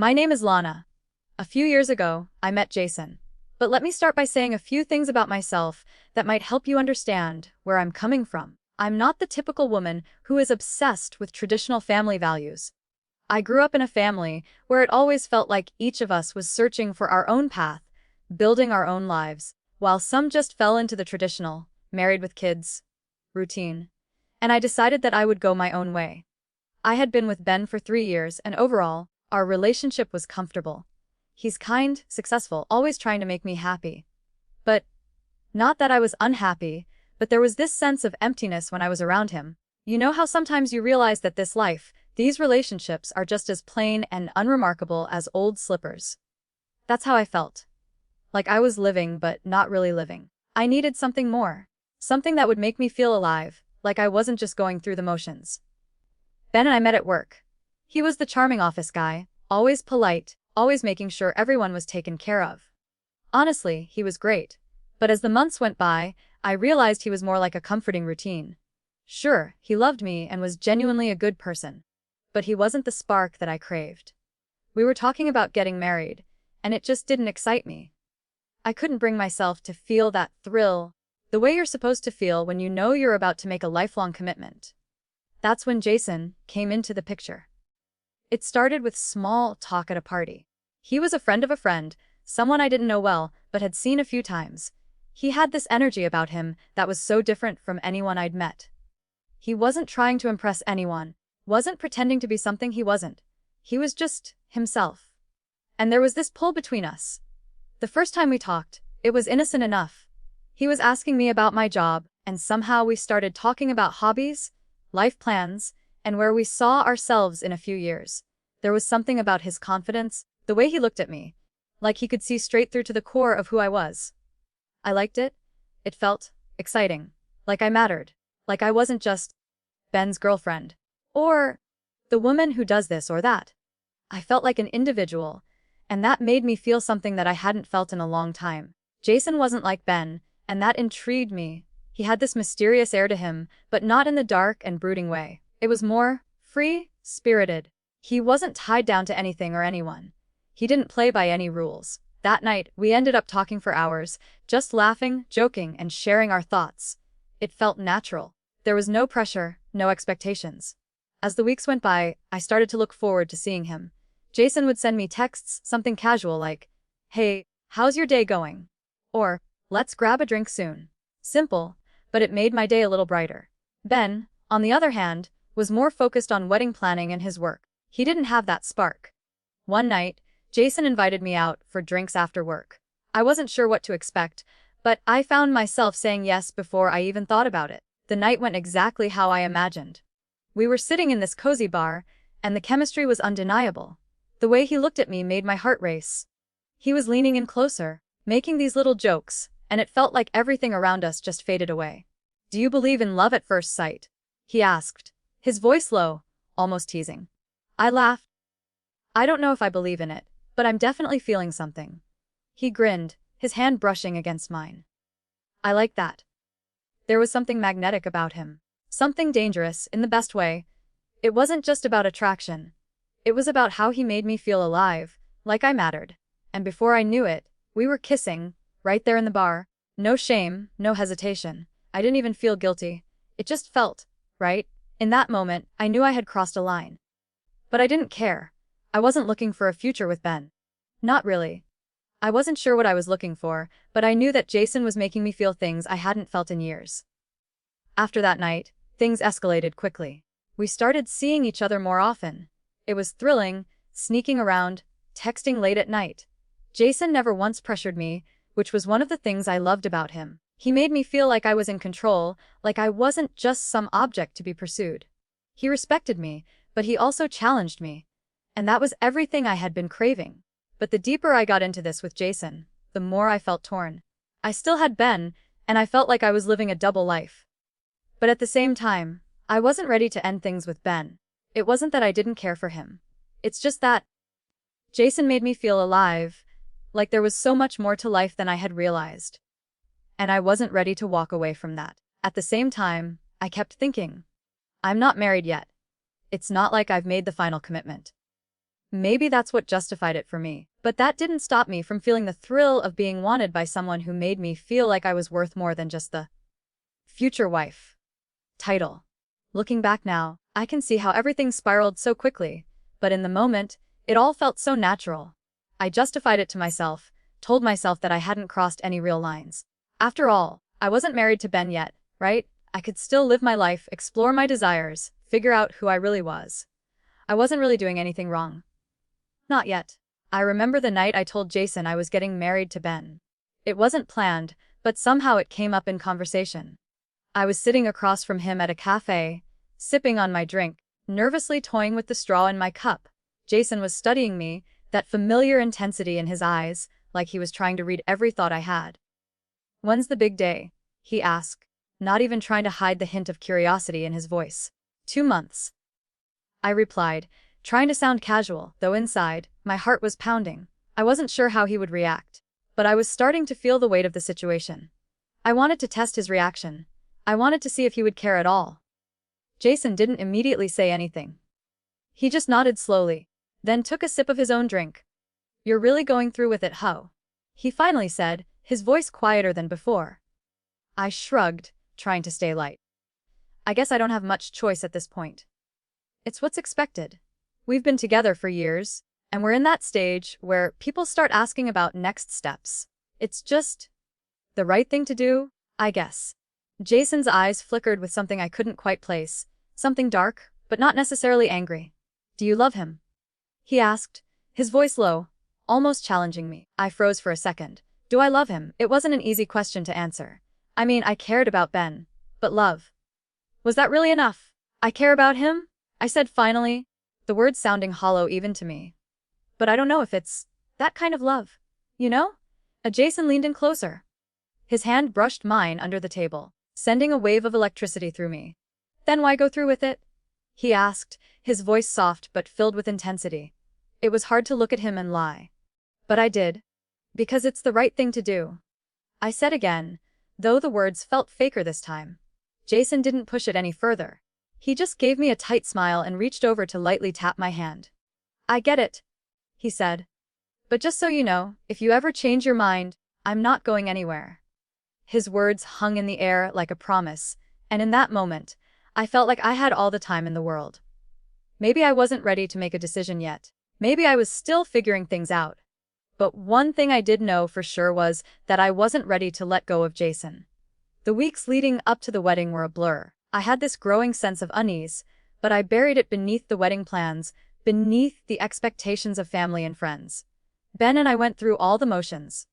My name is Lana. A few years ago, I met Jason. But let me start by saying a few things about myself that might help you understand where I'm coming from. I'm not the typical woman who is obsessed with traditional family values. I grew up in a family where it always felt like each of us was searching for our own path, building our own lives, while some just fell into the traditional, married with kids, routine. And I decided that I would go my own way. I had been with Ben for 3 years, and overall, our relationship was comfortable. He's kind, successful, always trying to make me happy. But not that I was unhappy, but there was this sense of emptiness when I was around him. You know how sometimes you realize that this life, these relationships are just as plain and unremarkable as old slippers. That's how I felt. Like I was living but not really living. I needed something more. Something that would make me feel alive, like I wasn't just going through the motions. Ben and I met at work. He was the charming office guy, always polite, always making sure everyone was taken care of. Honestly, he was great. But as the months went by, I realized he was more like a comforting routine. Sure, he loved me and was genuinely a good person. But he wasn't the spark that I craved. We were talking about getting married, and it just didn't excite me. I couldn't bring myself to feel that thrill, the way you're supposed to feel when you know you're about to make a lifelong commitment. That's when Jason came into the picture. It started with small talk at a party. He was a friend of a friend, someone I didn't know well, but had seen a few times. He had this energy about him that was so different from anyone I'd met. He wasn't trying to impress anyone, wasn't pretending to be something he wasn't. He was just himself. And there was this pull between us. The first time we talked, it was innocent enough. He was asking me about my job, and somehow we started talking about hobbies, life plans, and where we saw ourselves in a few years. There was something about his confidence, the way he looked at me, like he could see straight through to the core of who I was. I liked it. It felt exciting, like I mattered, like I wasn't just Ben's girlfriend, or the woman who does this or that. I felt like an individual, and that made me feel something that I hadn't felt in a long time. Jason wasn't like Ben, and that intrigued me. He had this mysterious air to him, but not in the dark and brooding way. It was more free-spirited. He wasn't tied down to anything or anyone. He didn't play by any rules. That night, we ended up talking for hours, just laughing, joking, and sharing our thoughts. It felt natural. There was no pressure, no expectations. As the weeks went by, I started to look forward to seeing him. Jason would send me texts, something casual like, "Hey, how's your day going?" Or, "Let's grab a drink soon." Simple, but it made my day a little brighter. Ben, on the other hand, was more focused on wedding planning and his work. He didn't have that spark. One night, Jason invited me out for drinks after work. I wasn't sure what to expect, but I found myself saying yes before I even thought about it. The night went exactly how I imagined. We were sitting in this cozy bar, and the chemistry was undeniable. The way he looked at me made my heart race. He was leaning in closer, making these little jokes, and it felt like everything around us just faded away. "Do you believe in love at first sight?" he asked, his voice low, almost teasing. I laughed. "I don't know if I believe in it, but I'm definitely feeling something." He grinned, his hand brushing against mine. I liked that. There was something magnetic about him. Something dangerous, in the best way. It wasn't just about attraction. It was about how he made me feel alive, like I mattered. And before I knew it, we were kissing, right there in the bar. No shame, no hesitation. I didn't even feel guilty. It just felt right. In that moment, I knew I had crossed a line. But I didn't care. I wasn't looking for a future with Ben. Not really. I wasn't sure what I was looking for, but I knew that Jason was making me feel things I hadn't felt in years. After that night, things escalated quickly. We started seeing each other more often. It was thrilling, sneaking around, texting late at night. Jason never once pressured me, which was one of the things I loved about him. He made me feel like I was in control, like I wasn't just some object to be pursued. He respected me, but he also challenged me. And that was everything I had been craving. But the deeper I got into this with Jason, the more I felt torn. I still had Ben, and I felt like I was living a double life. But at the same time, I wasn't ready to end things with Ben. It wasn't that I didn't care for him. It's just that Jason made me feel alive, like there was so much more to life than I had realized. And I wasn't ready to walk away from that. At the same time, I kept thinking, I'm not married yet. It's not like I've made the final commitment. Maybe that's what justified it for me. But that didn't stop me from feeling the thrill of being wanted by someone who made me feel like I was worth more than just the future wife title. Looking back now, I can see how everything spiraled so quickly, but in the moment, it all felt so natural. I justified it to myself, told myself that I hadn't crossed any real lines. After all, I wasn't married to Ben yet, right? I could still live my life, explore my desires, figure out who I really was. I wasn't really doing anything wrong. Not yet. I remember the night I told Jason I was getting married to Ben. It wasn't planned, but somehow it came up in conversation. I was sitting across from him at a cafe, sipping on my drink, nervously toying with the straw in my cup. Jason was studying me, that familiar intensity in his eyes, like he was trying to read every thought I had. "When's the big day?" he asked, not even trying to hide the hint of curiosity in his voice. "2 months." I replied, trying to sound casual, though inside, my heart was pounding. I wasn't sure how he would react, but I was starting to feel the weight of the situation. I wanted to test his reaction. I wanted to see if he would care at all. Jason didn't immediately say anything. He just nodded slowly, then took a sip of his own drink. "You're really going through with it, huh?" he finally said, his voice quieter than before. I shrugged, trying to stay light. "I guess I don't have much choice at this point. It's what's expected. We've been together for years, and we're in that stage where people start asking about next steps. It's just the right thing to do, I guess." Jason's eyes flickered with something I couldn't quite place, something dark, but not necessarily angry. "Do you love him?" he asked, his voice low, almost challenging me. I froze for a second. Do I love him? It wasn't an easy question to answer. I mean, I cared about Ben, but love, was that really enough? "I care about him," I said finally, the words sounding hollow even to me. "But I don't know if it's that kind of love, you know?" Jason leaned in closer. His hand brushed mine under the table, sending a wave of electricity through me. "Then why go through with it?" he asked, his voice soft but filled with intensity. It was hard to look at him and lie. But I did. "Because it's the right thing to do," I said again, though the words felt faker this time. Jason didn't push it any further. He just gave me a tight smile and reached over to lightly tap my hand. "I get it," he said. "But just so you know, if you ever change your mind, I'm not going anywhere." His words hung in the air like a promise, and in that moment, I felt like I had all the time in the world. Maybe I wasn't ready to make a decision yet. Maybe I was still figuring things out. But one thing I did know for sure was that I wasn't ready to let go of Jason. The weeks leading up to the wedding were a blur. I had this growing sense of unease, but I buried it beneath the wedding plans, beneath the expectations of family and friends. Ben and I went through all the motions.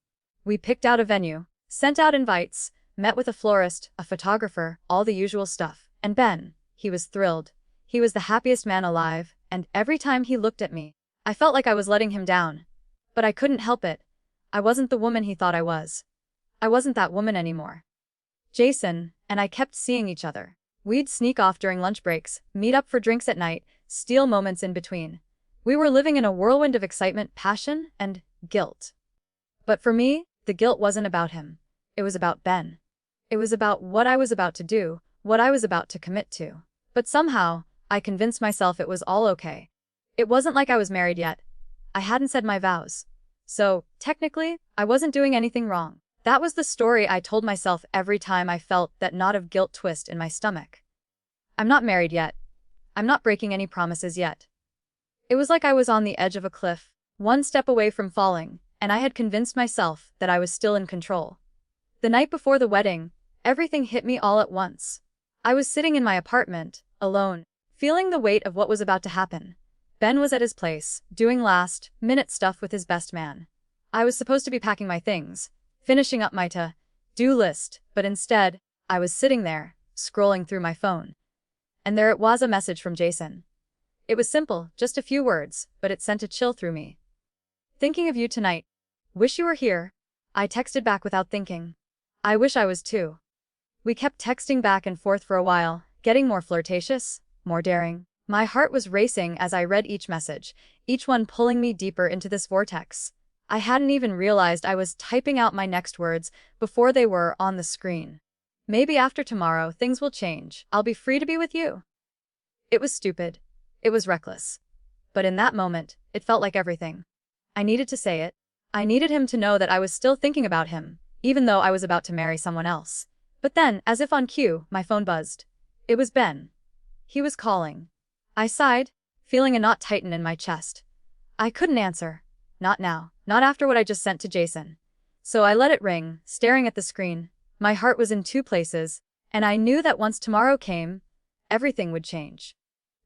We picked out a venue, sent out invites, met with a florist, a photographer, all the usual stuff. And Ben, he was thrilled. He was the happiest man alive, and every time he looked at me, I felt like I was letting him down. But I couldn't help it. I wasn't the woman he thought I was. I wasn't that woman anymore. Jason and I kept seeing each other. We'd sneak off during lunch breaks, meet up for drinks at night, steal moments in between. We were living in a whirlwind of excitement, passion, and guilt. But for me, the guilt wasn't about him. It was about Ben. It was about what I was about to do, what I was about to commit to. But somehow, I convinced myself it was all okay. It wasn't like I was married yet. I hadn't said my vows. So, technically, I wasn't doing anything wrong. That was the story I told myself every time I felt that knot of guilt twist in my stomach. I'm not married yet. I'm not breaking any promises yet. It was like I was on the edge of a cliff, one step away from falling, and I had convinced myself that I was still in control. The night before the wedding, everything hit me all at once. I was sitting in my apartment, alone, feeling the weight of what was about to happen. Ben was at his place, doing last-minute stuff with his best man. I was supposed to be packing my things, finishing up my to-do list, but instead, I was sitting there, scrolling through my phone. And there it was, a message from Jason. It was simple, just a few words, but it sent a chill through me. "Thinking of you tonight. Wish you were here." I texted back without thinking. I wish I was too. We kept texting back and forth for a while, getting more flirtatious, more daring. My heart was racing as I read each message, each one pulling me deeper into this vortex. I hadn't even realized I was typing out my next words before they were on the screen. "Maybe after tomorrow things will change. I'll be free to be with you." It was stupid. It was reckless. But in that moment, it felt like everything. I needed to say it. I needed him to know that I was still thinking about him, even though I was about to marry someone else. But then, as if on cue, my phone buzzed. It was Ben. He was calling. I sighed, feeling a knot tighten in my chest. I couldn't answer. Not now, not after what I just sent to Jason. So I let it ring, staring at the screen. My heart was in two places, and I knew that once tomorrow came, everything would change.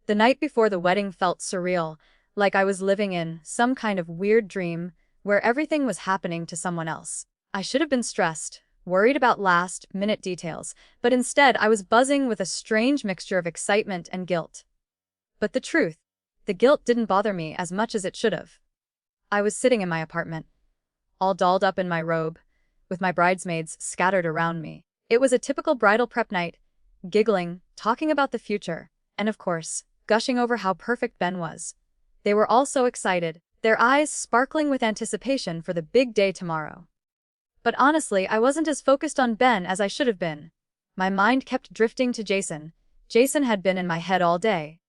The night before the wedding felt surreal, like I was living in some kind of weird dream where everything was happening to someone else. I should have been stressed, worried about last-minute details, but instead I was buzzing with a strange mixture of excitement and guilt. But the guilt didn't bother me as much as it should have. I was sitting in my apartment, all dolled up in my robe, with my bridesmaids scattered around me. It was a typical bridal prep night, giggling, talking about the future, and of course, gushing over how perfect Ben was. They were all so excited, their eyes sparkling with anticipation for the big day tomorrow. But honestly, I wasn't as focused on Ben as I should have been. My mind kept drifting to Jason. Jason had been in my head all day.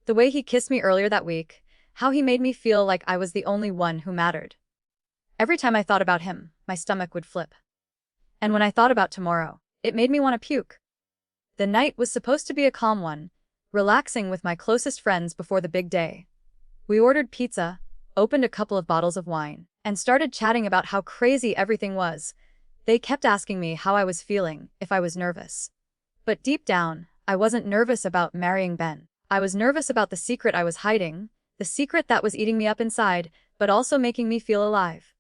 The way he kissed me earlier that week, how he made me feel like I was the only one who mattered. Every time I thought about him, my stomach would flip. And when I thought about tomorrow, it made me want to puke. The night was supposed to be a calm one, relaxing with my closest friends before the big day. We ordered pizza, opened a couple of bottles of wine, and started chatting about how crazy everything was. They kept asking me how I was feeling, if I was nervous. But deep down, I wasn't nervous about marrying Ben. I was nervous about the secret I was hiding, the secret that was eating me up inside, but also making me feel alive.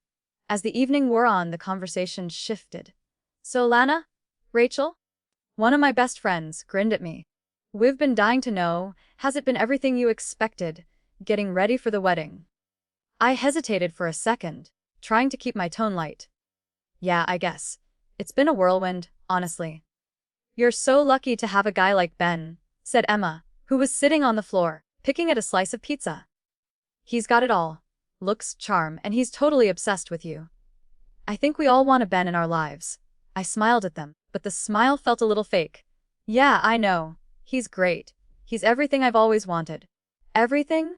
As the evening wore on, the conversation shifted. "So Lana? Rachel?" One of my best friends grinned at me. "We've been dying to know, has it been everything you expected, getting ready for the wedding?" I hesitated for a second, trying to keep my tone light. "Yeah, I guess. It's been a whirlwind, honestly." "You're so lucky to have a guy like Ben," said Emma, who was sitting on the floor, picking at a slice of pizza. "He's got it all. Looks, charm, and he's totally obsessed with you." "I think we all want a Ben in our lives." I smiled at them, but the smile felt a little fake. "Yeah, I know. He's great. He's everything I've always wanted." "Everything?"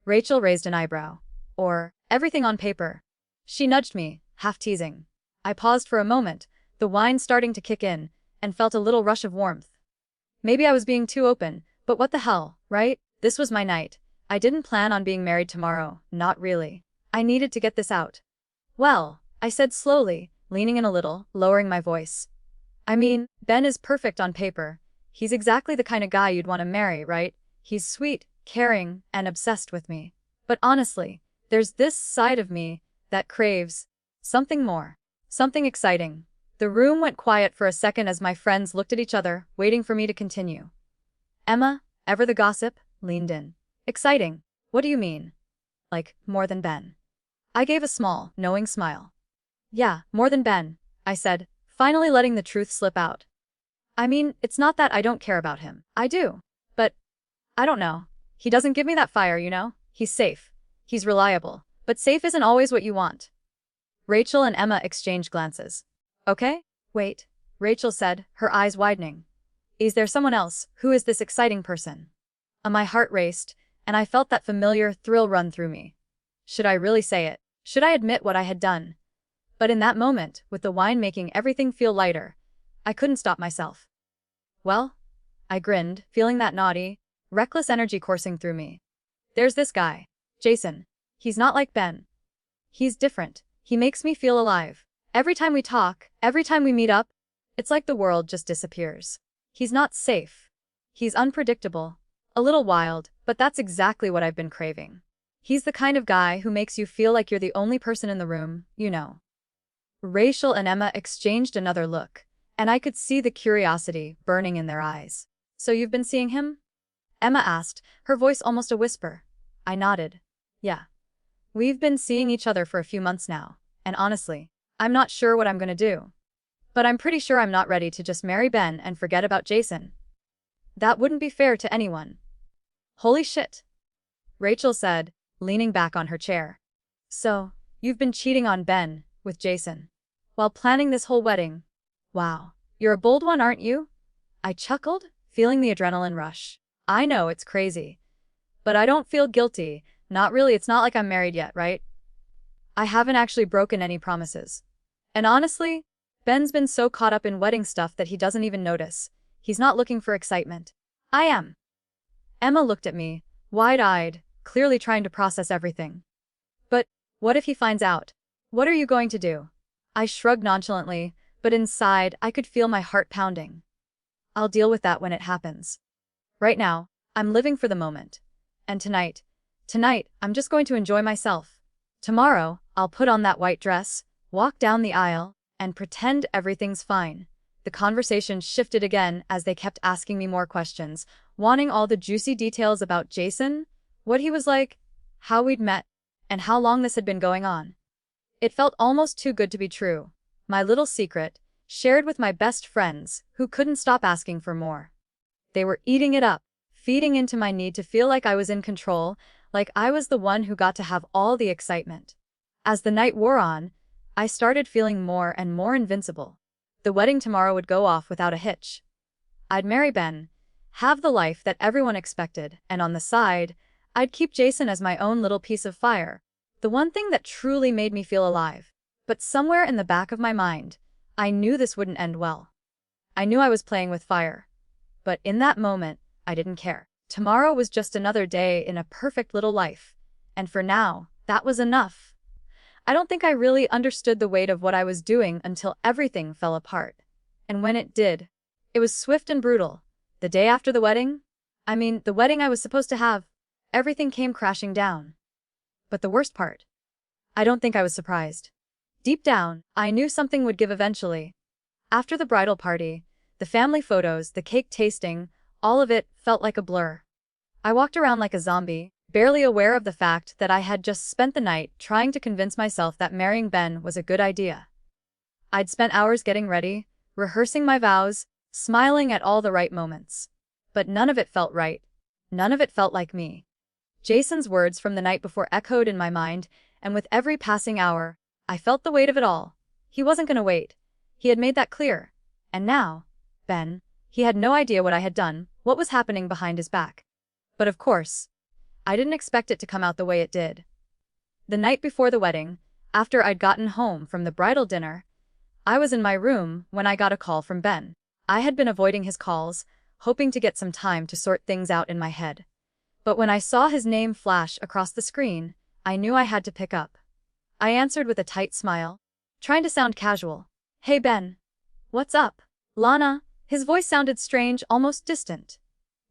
Rachel raised an eyebrow. "Or, everything on paper." She nudged me, half teasing. I paused for a moment, the wine starting to kick in, and felt a little rush of warmth. Maybe I was being too open, but what the hell, right? This was my night. I didn't plan on being married tomorrow, not really. I needed to get this out. "Well," I said slowly, leaning in a little, lowering my voice. "I mean, Ben is perfect on paper. He's exactly the kind of guy you'd want to marry, right? He's sweet, caring, and obsessed with me. But honestly, there's this side of me that craves something more, something exciting." The room went quiet for a second as my friends looked at each other, waiting for me to continue. Emma, ever the gossip, leaned in. "Exciting? What do you mean?" "Like, more than Ben." I gave a small, knowing smile. "Yeah, more than Ben," I said, finally letting the truth slip out. "I mean, it's not that I don't care about him. I do. But I don't know. He doesn't give me that fire, you know? He's safe. He's reliable. But safe isn't always what you want." Rachel and Emma exchanged glances. "Okay, wait," Rachel said, her eyes widening. "Is there someone else? Who is this exciting person?" My heart raced, and I felt that familiar thrill run through me. Should I really say it? Should I admit what I had done? But in that moment, with the wine making everything feel lighter, I couldn't stop myself. "Well," I grinned, feeling that naughty, reckless energy coursing through me. "There's this guy, Jason. He's not like Ben. He's different. He makes me feel alive. Every time we talk, every time we meet up, it's like the world just disappears. He's not safe. He's unpredictable. A little wild, but that's exactly what I've been craving. He's the kind of guy who makes you feel like you're the only person in the room, you know." Rachel and Emma exchanged another look, and I could see the curiosity burning in their eyes. "So you've been seeing him?" Emma asked, her voice almost a whisper. I nodded. "Yeah. We've been seeing each other for a few months now, and honestly, I'm not sure what I'm gonna do. But I'm pretty sure I'm not ready to just marry Ben and forget about Jason. That wouldn't be fair to anyone." "Holy shit," Rachel said, leaning back on her chair. "So, you've been cheating on Ben with Jason while planning this whole wedding? Wow, you're a bold one, aren't you?" I chuckled, feeling the adrenaline rush. I know it's crazy, But I don't feel guilty. Not really, it's not like I'm married yet, right? I haven't actually broken any promises. And honestly, Ben's been so caught up in wedding stuff that he doesn't even notice. He's not looking for excitement. I am. Emma looked at me, wide-eyed, clearly trying to process everything. But what if he finds out? What are you going to do? I shrugged nonchalantly, but inside I could feel my heart pounding. I'll deal with that when it happens. Right now, I'm living for the moment. And tonight, I'm just going to enjoy myself. Tomorrow, I'll put on that white dress, walk down the aisle, and pretend everything's fine. The conversation shifted again as they kept asking me more questions, wanting all the juicy details about Jason, what he was like, how we'd met, and how long this had been going on. It felt almost too good to be true. My little secret, shared with my best friends, who couldn't stop asking for more. They were eating it up, feeding into my need to feel like I was in control, like I was the one who got to have all the excitement. As the night wore on, I started feeling more and more invincible. The wedding tomorrow would go off without a hitch. I'd marry Ben, have the life that everyone expected, and on the side, I'd keep Jason as my own little piece of fire, the one thing that truly made me feel alive. But somewhere in the back of my mind, I knew this wouldn't end well. I knew I was playing with fire. But in that moment, I didn't care. Tomorrow was just another day in a perfect little life. And for now, that was enough. I don't think I really understood the weight of what I was doing until everything fell apart. And when it did, it was swift and brutal. The day after the wedding, the wedding I was supposed to have, everything came crashing down. But the worst part, I don't think I was surprised. Deep down, I knew something would give eventually. After the bridal party, the family photos, the cake tasting, all of it felt like a blur. I walked around like a zombie, barely aware of the fact that I had just spent the night trying to convince myself that marrying Ben was a good idea. I'd spent hours getting ready, rehearsing my vows, smiling at all the right moments. But none of it felt right. None of it felt like me. Jason's words from the night before echoed in my mind, and with every passing hour, I felt the weight of it all. He wasn't gonna wait. He had made that clear. And now, Ben, he had no idea what I had done, what was happening behind his back. But of course, I didn't expect it to come out the way it did. The night before the wedding, after I'd gotten home from the bridal dinner, I was in my room when I got a call from Ben. I had been avoiding his calls, hoping to get some time to sort things out in my head. But when I saw his name flash across the screen, I knew I had to pick up. I answered with a tight smile, trying to sound casual. Hey Ben. What's up? Lana. His voice sounded strange, almost distant.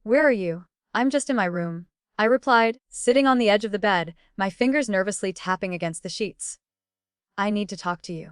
Where are you? I'm just in my room, I replied, sitting on the edge of the bed, my fingers nervously tapping against the sheets. I need to talk to you.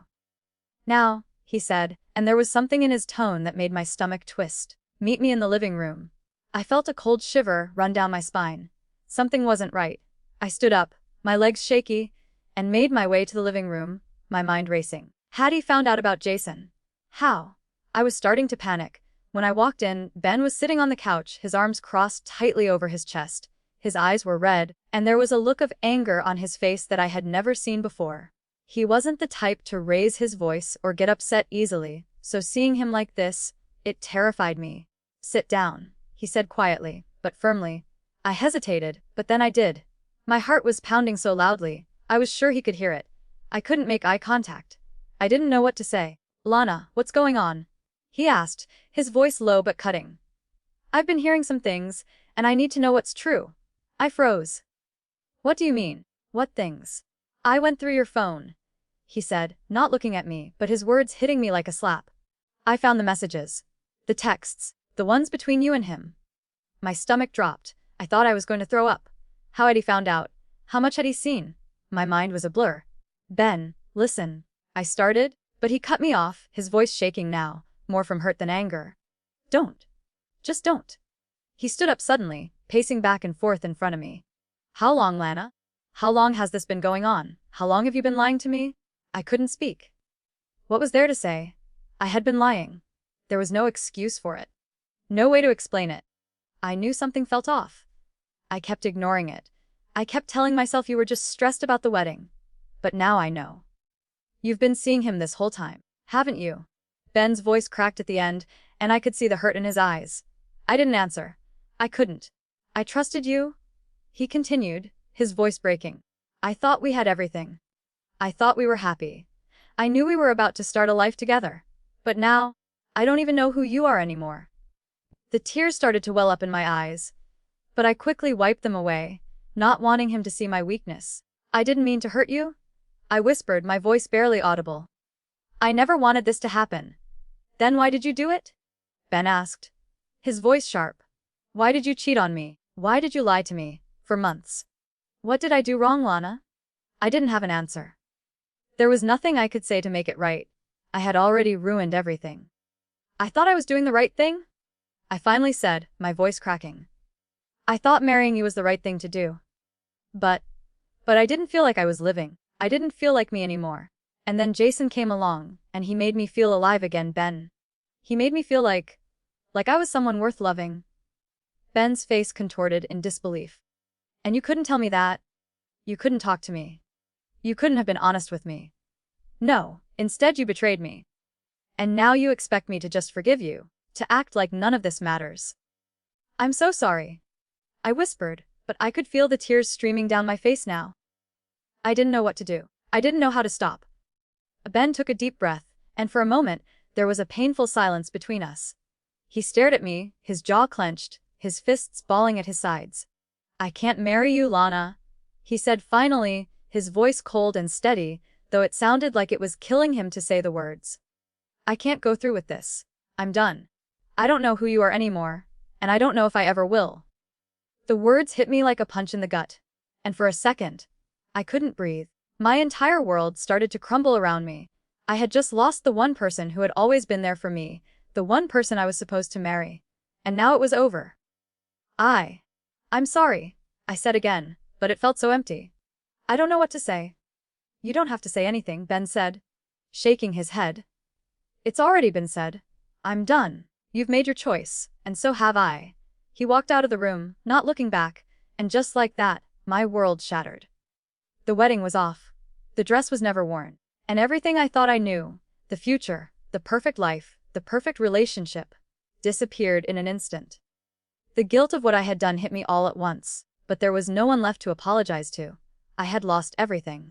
Now, he said, and there was something in his tone that made my stomach twist. Meet me in the living room. I felt a cold shiver run down my spine. Something wasn't right. I stood up, my legs shaky, and made my way to the living room, my mind racing. Had he found out about Jason? How? I was starting to panic. When I walked in, Ben was sitting on the couch, his arms crossed tightly over his chest. His eyes were red, and there was a look of anger on his face that I had never seen before. He wasn't the type to raise his voice or get upset easily, so seeing him like this, it terrified me. Sit down, he said quietly, but firmly. I hesitated, but then I did. My heart was pounding so loudly, I was sure he could hear it. I couldn't make eye contact. I didn't know what to say. Lana, what's going on? He asked, his voice low but cutting. I've been hearing some things, and I need to know what's true. I froze. What do you mean? What things? I went through your phone, he said, not looking at me, but his words hitting me like a slap. I found the messages. The texts, the ones between you and him. My stomach dropped. I thought I was going to throw up. How had he found out? How much had he seen? My mind was a blur. Ben, listen. I started, but he cut me off, his voice shaking now, more from hurt than anger. Don't. Just don't. He stood up suddenly, pacing back and forth in front of me. How long, Lana? How long has this been going on? How long have you been lying to me? I couldn't speak. What was there to say? I had been lying. There was no excuse for it. No way to explain it. I knew something felt off. I kept ignoring it. I kept telling myself you were just stressed about the wedding. But now I know. You've been seeing him this whole time, haven't you? Ben's voice cracked at the end, and I could see the hurt in his eyes. I didn't answer. I couldn't. I trusted you, He continued, his voice breaking. I thought we had everything. I thought we were happy. I knew we were about to start a life together. But now, I don't even know who you are anymore. The tears started to well up in my eyes, but I quickly wiped them away, not wanting him to see my weakness. I didn't mean to hurt you, I whispered, my voice barely audible. I never wanted this to happen. Then why did you do it? Ben asked, his voice sharp. Why did you cheat on me? Why did you lie to me? For months. What did I do wrong, Lana? I didn't have an answer. There was nothing I could say to make it right. I had already ruined everything. I thought I was doing the right thing? I finally said, my voice cracking. I thought marrying you was the right thing to do. But I didn't feel like I was living. I didn't feel like me anymore. And then Jason came along, and he made me feel alive again, Ben. He made me feel like I was someone worth loving. Ben's face contorted in disbelief. And you couldn't tell me that? You couldn't talk to me. You couldn't have been honest with me. No, instead you betrayed me. And now you expect me to just forgive you, to act like none of this matters. I'm so sorry. I whispered, but I could feel the tears streaming down my face now. I didn't know what to do. I didn't know how to stop. Ben took a deep breath, and for a moment, there was a painful silence between us. He stared at me, his jaw clenched, his fists balling at his sides. I can't marry you, Lana, he said finally, his voice cold and steady, though it sounded like it was killing him to say the words. I can't go through with this. I'm done. I don't know who you are anymore, and I don't know if I ever will. The words hit me like a punch in the gut, and for a second, I couldn't breathe. My entire world started to crumble around me. I had just lost the one person who had always been there for me, the one person I was supposed to marry. And now it was over. I'm sorry, I said again, but it felt so empty. I don't know what to say. You don't have to say anything, Ben said, shaking his head. It's already been said. I'm done. You've made your choice, and so have I. He walked out of the room, not looking back, and just like that, my world shattered. The wedding was off. The dress was never worn. And everything I thought I knew, the future, the perfect life, the perfect relationship, disappeared in an instant. The guilt of what I had done hit me all at once, but there was no one left to apologize to. I had lost everything.